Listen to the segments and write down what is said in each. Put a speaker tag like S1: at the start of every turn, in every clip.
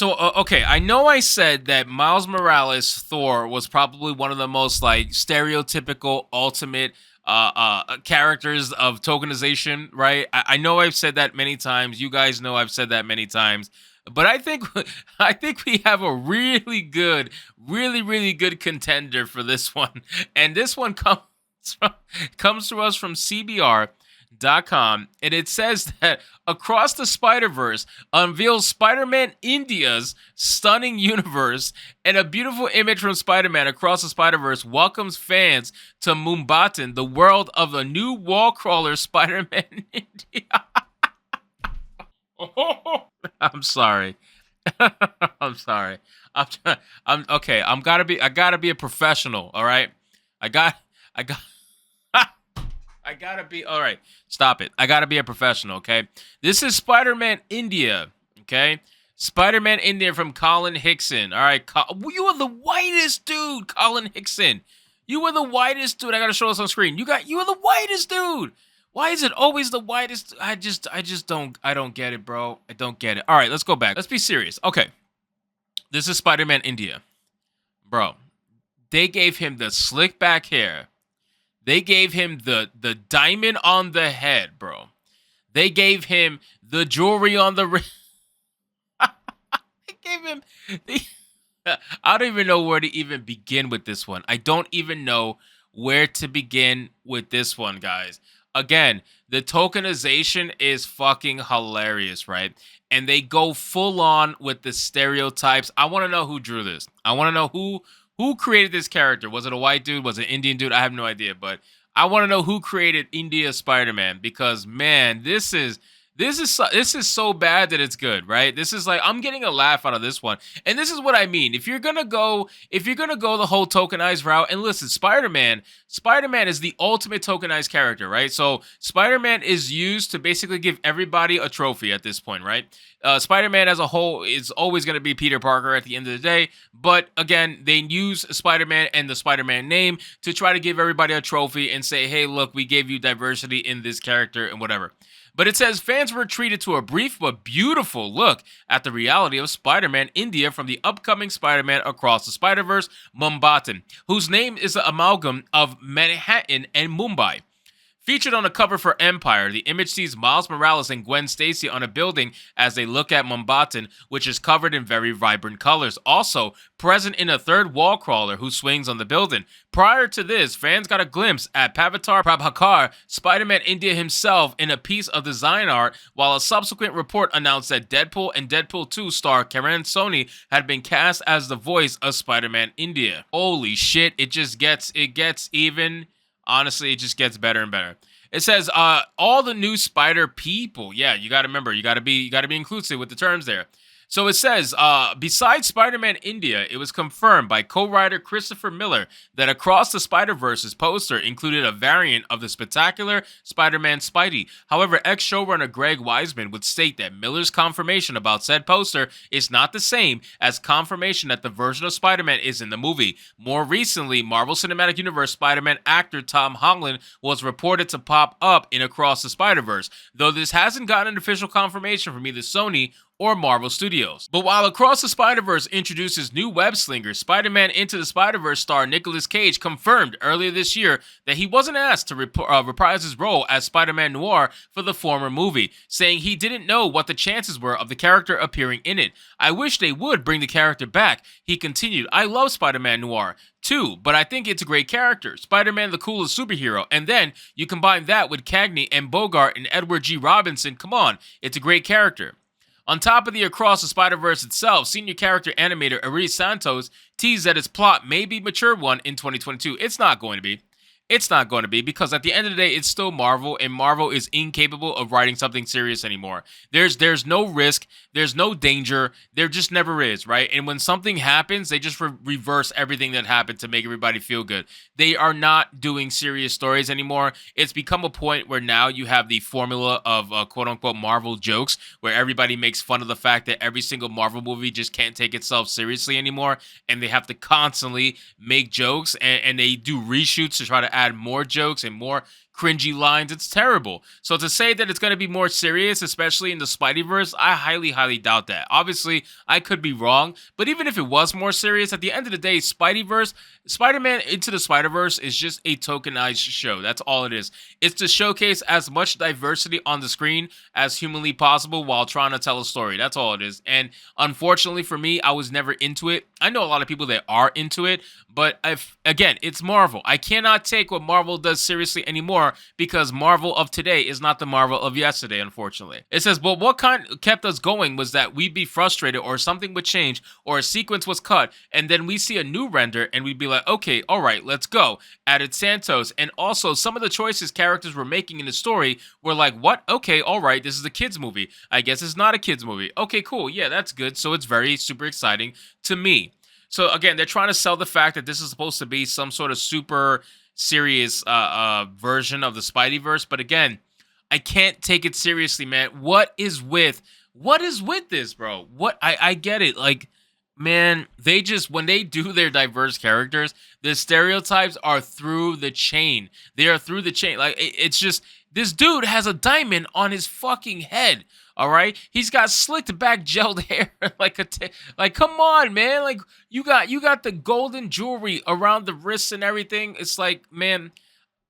S1: So okay, I know I said that Miles Morales Thor was probably one of the most like stereotypical ultimate characters of tokenization, right? I know I've said that many times. You guys know I've said that many times. But I think I think we have a really good, really good contender for this one. And this one from, comes to us from CBR.com, and it says that Across the Spider-Verse unveils Spider-Man India's stunning universe, and a beautiful image from Spider-Man Across the Spider-Verse welcomes fans to Mumbattan, the world of the new wall crawler Spider-Man India. I'm sorry. I'm sorry. I'm okay. I gotta be a professional. All right. I got. I got. I gotta be all right. Stop it. I gotta be a professional. Okay. This is Spider-Man India. Okay. Spider-Man India from Colin Hickson. All right. You are the whitest dude, Colin Hickson. You are the whitest dude. I gotta show this on screen. You are the whitest dude. Why is it always the whitest? I don't get it, bro. I don't get it. All right, let's go back. Let's be serious. Okay. This is Spider-Man India. Bro, they gave him the slick back hair. They gave him the diamond on the head, bro. They gave him the jewelry on the wrist. They gave him I don't even know where to even begin with this one. I don't even know where to begin with this one, guys. Again, the tokenization is fucking hilarious, right? And they go full on with the stereotypes. I want to know who drew this. I want to know who created this character. Was it a white dude? Was it an Indian dude? I have no idea, but I want to know who created India Spider-Man, because man, this is so bad that it's good, right? This is like, I'm getting a laugh out of this one. And this is what I mean. If you're going to go the whole tokenized route, and listen, Spider-Man is the ultimate tokenized character, right? So Spider-Man is used to basically give everybody a trophy at this point, right? Spider-Man as a whole is always going to be Peter Parker at the end of the day. But again, they use Spider-Man and the Spider-Man name to try to give everybody a trophy and say, hey, look, we gave you diversity in this character and whatever. But it says fans were treated to a brief but beautiful look at the reality of Spider-Man India from the upcoming Spider-Man Across the Spider-Verse, Mumbattan, whose name is an amalgam of Manhattan and Mumbai. Featured on the cover for Empire, the image sees Miles Morales and Gwen Stacy on a building as they look at Mumbattan, which is covered in very vibrant colors. Also, present in a third wall crawler who swings on the building. Prior to this, fans got a glimpse at Pavitar Prabhakar, Spider-Man India himself, in a piece of design art, while a subsequent report announced that Deadpool and Deadpool 2 star Karan Soni had been cast as the voice of Spider-Man India. Holy shit, it gets even... Honestly, it just gets better and better. It says, all the new Spider people. Yeah, you got to remember, you got to be inclusive with the terms there. So it says, besides Spider-Man India, it was confirmed by co-writer Christopher Miller that Across the Spider-Verse's poster included a variant of the spectacular Spider-Man Spidey. However, ex-showrunner Greg Weisman would state that Miller's confirmation about said poster is not the same as confirmation that the version of Spider-Man is in the movie. More recently, Marvel Cinematic Universe Spider-Man actor Tom Holland was reported to pop up in Across the Spider-Verse, though this hasn't gotten an official confirmation from either Sony or Marvel Studios. But while Across the Spider-Verse introduces new web-slingers, Spider-Man Into the Spider-Verse star Nicolas Cage confirmed earlier this year that he wasn't asked to reprise his role as Spider-Man Noir for the former movie, saying he didn't know what the chances were of the character appearing in it. I wish they would bring the character back. He continued, I love Spider-Man Noir too, but I think it's a great character. Spider-Man the coolest superhero. And then you combine that with Cagney and Bogart and Edward G. Robinson. Come on, it's a great character. On top of the Across the Spider-Verse itself, senior character animator Aris Santos teased that its plot may be a mature one in 2022. It's not going to be. It's not going to be, because at the end of the day, it's still Marvel, and Marvel is incapable of writing something serious anymore. There's no risk, there's no danger, there just never is, right? And when something happens, they just reverse everything that happened to make everybody feel good. They are not doing serious stories anymore. It's become a point where now you have the formula of quote-unquote Marvel jokes, where everybody makes fun of the fact that every single Marvel movie just can't take itself seriously anymore, and they have to constantly make jokes, and they do reshoots to try to add more jokes and more cringy lines. It's terrible. So to say that it's going to be more serious, especially in the Spideyverse, I highly, highly doubt that. Obviously, I could be wrong, but even if it was more serious, at the end of the day, Spideyverse, Spider-Man Into the Spider-Verse is just a tokenized show. That's all it is. It's to showcase as much diversity on the screen as humanly possible while trying to tell a story. That's all it is. And unfortunately for me, I was never into it. I know a lot of people that are into it, but again, it's Marvel. I cannot take what Marvel does seriously anymore because Marvel of today is not the Marvel of yesterday, unfortunately. It says, but what kept us going was that we'd be frustrated or something would change or a sequence was cut and then we see a new render and we'd be like, okay, all right, let's go. Added Santos. And also some of the choices characters were making in the story were like, what? Okay, all right, this is a kid's movie. I guess it's not a kid's movie. Okay, cool. Yeah, that's good. So it's very super exciting to me. So again, they're trying to sell the fact that this is supposed to be some sort of super serious version of the Spideyverse, but again, I can't take it seriously, man. What is with this, bro? I get it. Like, man, they just, when they do their diverse characters, the stereotypes are through the chain. They are through the chain. Like, it's just, this dude has a diamond on his fucking head. All right, he's got slicked back gelled hair like come on, man. Like you got the golden jewelry around the wrists and everything. It's like, man,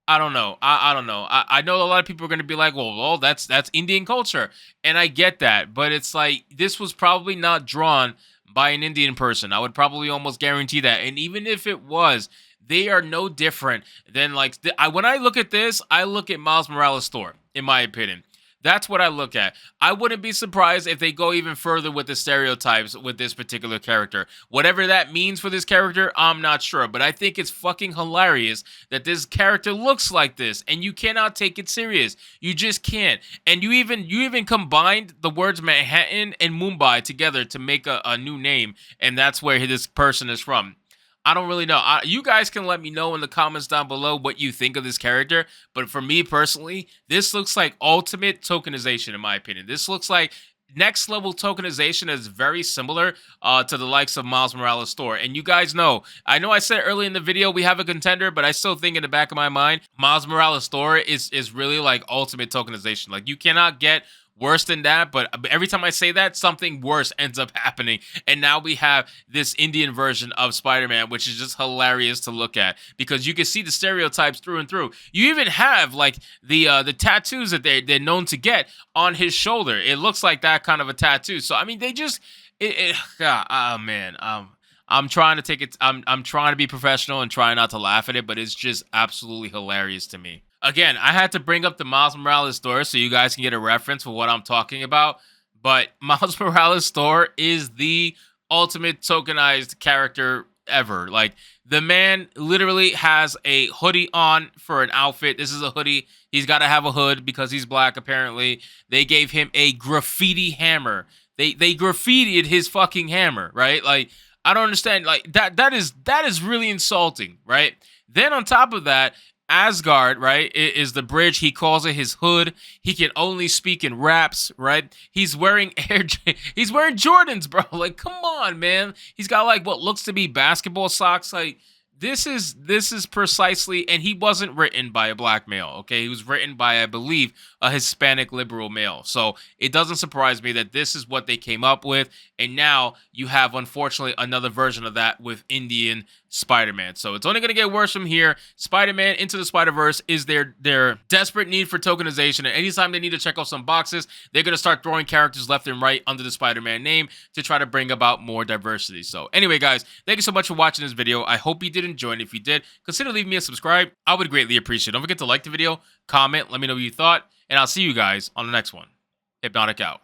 S1: I don't know. I don't know. I know a lot of people are going to be like, well, that's Indian culture. And I get that. But it's like, this was probably not drawn by an Indian person. I would probably almost guarantee that. And even if it was, they are no different than like, when I look at this, I look at Miles Morales' Thor, in my opinion. That's what I look at. I wouldn't be surprised if they go even further with the stereotypes with this particular character. Whatever that means for this character, I'm not sure. But I think it's fucking hilarious that this character looks like this. And you cannot take it serious. You just can't. And you even combined the words Manhattan and Mumbai together to make a new name. And that's where this person is from. I don't really know. You guys can let me know in the comments down below what you think of this character. But for me personally, this looks like ultimate tokenization in my opinion. This looks like next level tokenization is very similar to the likes of Miles Morales' Thor. And you guys know I said early in the video we have a contender, but I still think in the back of my mind, Miles Morales' Thor is really like ultimate tokenization. Like you cannot get worse than that, but every time I say that, something worse ends up happening. And now we have this Indian version of Spider-Man, which is just hilarious to look at because you can see the stereotypes through and through. You even have like the tattoos that they're known to get on his shoulder. It looks like that kind of a tattoo. So I mean, they just man. I'm trying to take it. I'm trying to be professional and try not to laugh at it, but it's just absolutely hilarious to me. Again, I had to bring up the Miles Morales Thor so you guys can get a reference for what I'm talking about. But Miles Morales Thor is the ultimate tokenized character ever. Like, the man literally has a hoodie on for an outfit. This is a hoodie. He's got to have a hood because he's black, apparently. They gave him a graffiti hammer. They graffitied his fucking hammer, right? Like, I don't understand. Like, that is really insulting, right? Then on top of that, Asgard, right, is the bridge. He calls it his hood. He can only speak in raps, right? He's wearing Jordans, bro. Like, come on, man. He's got like what looks to be basketball socks. Like, this is precisely, and he wasn't written by a black male, okay? He was written by, I believe, a Hispanic liberal male. So it doesn't surprise me that this is what they came up with. And now you have, unfortunately, another version of that with Indian Spider-Man. So it's only going to get worse from here. Spider-Man Into the Spider-Verse is their desperate need for tokenization. And anytime they need to check off some boxes, they're going to start throwing characters left and right under the Spider-Man name to try to bring about more diversity. So anyway, guys, thank you so much for watching this video. I hope you did enjoy it. If you did, consider leaving me a subscribe. I would greatly appreciate it. Don't forget to like the video, comment, let me know what you thought, and I'll see you guys on the next one. Hypnotic out.